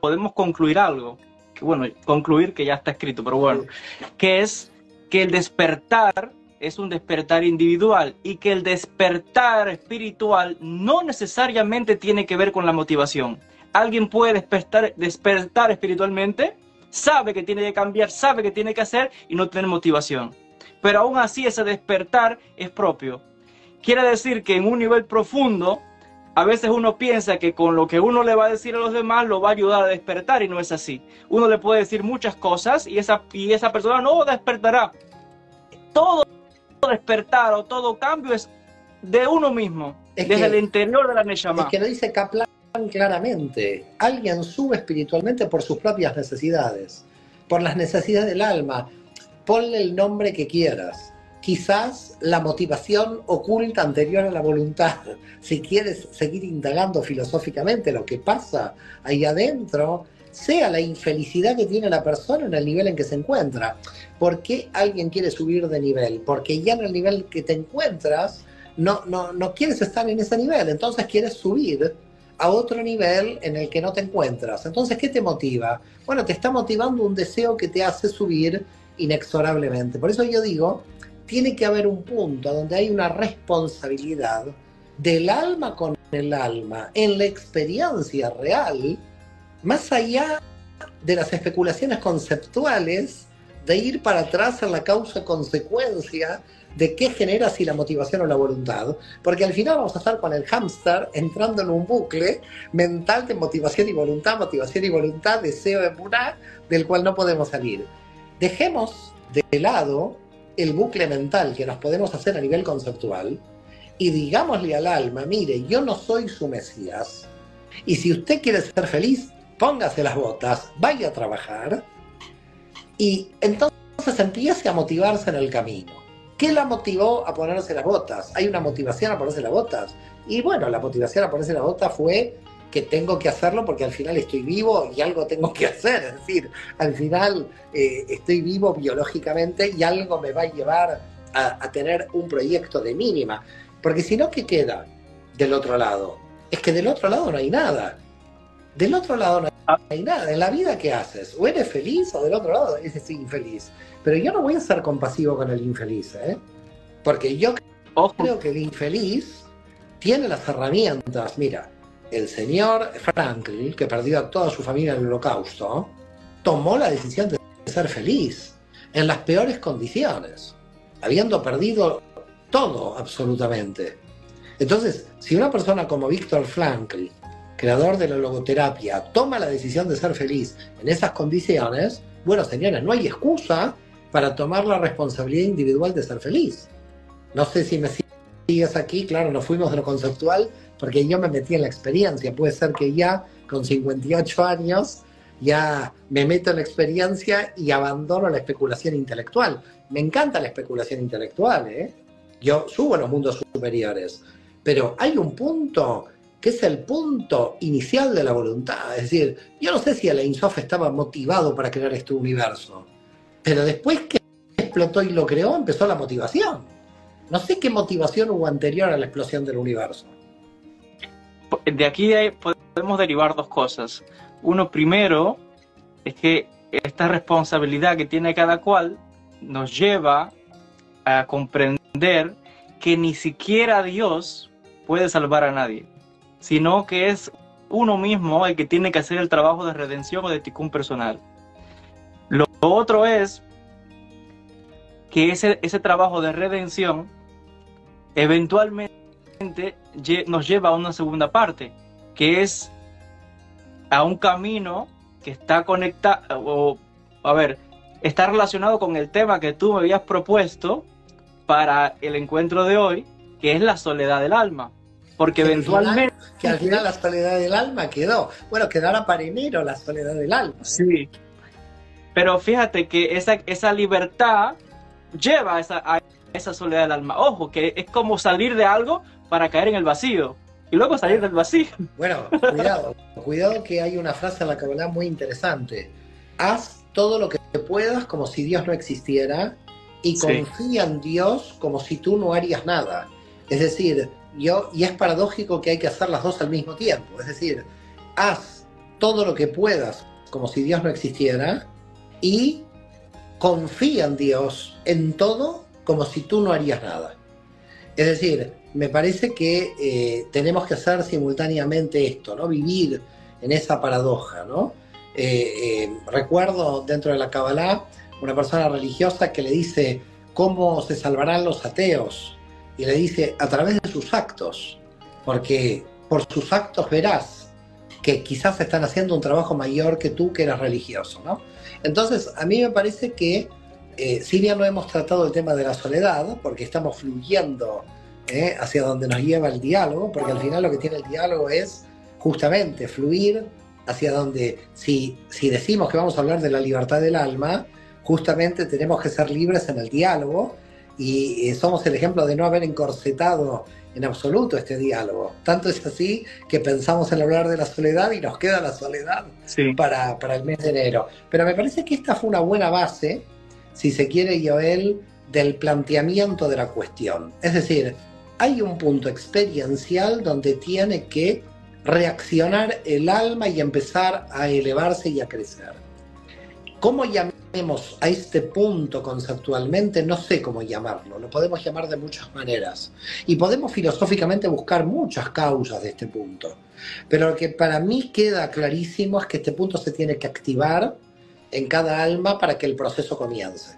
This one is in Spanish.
podemos concluir algo, que bueno, concluir que ya está escrito, pero bueno, que es que el despertar es un despertar individual y que el despertar espiritual no necesariamente tiene que ver con la motivación. Alguien puede despertar espiritualmente, sabe que tiene que cambiar, sabe que tiene que hacer y no tener motivación. Pero aún así ese despertar es propio. Quiere decir que en un nivel profundo, a veces uno piensa que con lo que uno le va a decir a los demás lo va a ayudar a despertar y no es así. Uno le puede decir muchas cosas y esa persona no despertará. Todo despertar o todo cambio es de uno mismo, desde el interior de la Neshama. Es que lo dice Kaplan claramente. Alguien sube espiritualmente por sus propias necesidades, por las necesidades del alma. Ponle el nombre que quieras. Quizás la motivación oculta anterior a la voluntad, si quieres seguir indagando filosóficamente lo que pasa ahí adentro, sea la infelicidad que tiene la persona en el nivel en que se encuentra. ¿Por qué alguien quiere subir de nivel? Porque ya en el nivel que te encuentras no quieres estar en ese nivel, entonces quieres subir a otro nivel en el que no te encuentras. Entonces, ¿qué te motiva? Bueno, te está motivando un deseo que te hace subir inexorablemente. Por eso yo digo, tiene que haber un punto donde hay una responsabilidad del alma con el alma en la experiencia real, más allá de las especulaciones conceptuales, de ir para atrás en la causa-consecuencia de qué genera si la motivación o la voluntad, porque al final vamos a estar con el hámster entrando en un bucle mental de motivación y voluntad, deseo, emuná, del cual no podemos salir. Dejemos de lado el bucle mental que nos podemos hacer a nivel conceptual y digámosle al alma, mire, yo no soy su Mesías, y si usted quiere ser feliz, póngase las botas, vaya a trabajar, y entonces empiece a motivarse en el camino. ¿Qué la motivó a ponerse las botas? ¿Hay una motivación a ponerse las botas? Y bueno, la motivación a ponerse las botas fue que tengo que hacerlo porque al final estoy vivo y algo tengo que hacer. Es decir, al final estoy vivo biológicamente y algo me va a llevar a tener un proyecto de mínima. Porque si no, ¿qué queda del otro lado? Es que del otro lado no hay nada. Del otro lado no hay nada. En la vida, ¿qué haces? O eres feliz o del otro lado eres infeliz. Pero yo no voy a ser compasivo con el infeliz, ¿eh? Porque yo creo que el infeliz tiene las herramientas. Mira, el señor Franklin, que perdió a toda su familia en el Holocausto, tomó la decisión de ser feliz en las peores condiciones, habiendo perdido todo absolutamente. Entonces, si una persona como Viktor Frankl, creador de la logoterapia, toma la decisión de ser feliz en esas condiciones, bueno, señores, no hay excusa para tomar la responsabilidad individual de ser feliz. No sé si me sigues aquí, claro, nos fuimos de lo conceptual, porque yo me metí en la experiencia. Puede ser que ya con 58 años ya me meto en la experiencia y abandono la especulación intelectual. Me encanta la especulación intelectual, ¿eh? Yo subo a los mundos superiores, pero hay un punto que es el punto inicial de la voluntad. Es decir, yo no sé si Alain Sof estaba motivado para crear este universo, pero después que explotó y lo creó, empezó la motivación. No sé qué motivación hubo anterior a la explosión del universo. De aquí podemos derivar dos cosas. Uno, primero, es que esta responsabilidad que tiene cada cual nos lleva a comprender que ni siquiera Dios puede salvar a nadie, sino que es uno mismo el que tiene que hacer el trabajo de redención o de tikkun personal. Lo otro es que ese trabajo de redención eventualmente nos lleva a una segunda parte, que es a un camino que está conectado, está relacionado con el tema que tú me habías propuesto para el encuentro de hoy, que es la soledad del alma. Porque eventualmente... Que al final la soledad del alma quedó. Bueno, quedará para enero la soledad del alma. Sí. Pero fíjate que esa libertad lleva a esa soledad del alma. Ojo, que es como salir de algo para caer en el vacío. Y luego salir del vacío. Bueno, cuidado que hay una frase en la Kabbalah muy interesante. Haz todo lo que puedas como si Dios no existiera y confía en Dios como si tú no harías nada. Es decir, y es paradójico que hay que hacer las dos al mismo tiempo. Es decir, haz todo lo que puedas, como si Dios no existiera, y confía en Dios en todo, como si tú no harías nada. Es decir, me parece que tenemos que hacer simultáneamente esto, ¿no? Vivir en esa paradoja, ¿no? Recuerdo dentro de la Kabbalah una persona religiosa que le dice cómo se salvarán los ateos, y le dice a través de sus actos, porque por sus actos verás que quizás están haciendo un trabajo mayor que tú que eres religioso, ¿no? Entonces a mí me parece que si bien no hemos tratado el tema de la soledad, porque estamos fluyendo hacia donde nos lleva el diálogo, porque al final lo que tiene el diálogo es justamente fluir hacia donde, si decimos que vamos a hablar de la libertad del alma, justamente tenemos que ser libres en el diálogo, y somos el ejemplo de no haber encorsetado en absoluto este diálogo. Tanto es así que pensamos en hablar de la soledad y nos queda la soledad Sí. para el mes de enero. Pero me parece que esta fue una buena base, si se quiere, Joel, del planteamiento de la cuestión. Es decir, hay un punto experiencial donde tiene que reaccionar el alma y empezar a elevarse y a crecer. ¿Cómo llamemos a este punto conceptualmente? No sé cómo llamarlo, lo podemos llamar de muchas maneras. Y podemos filosóficamente buscar muchas causas de este punto. Pero lo que para mí queda clarísimo es que este punto se tiene que activar en cada alma para que el proceso comience.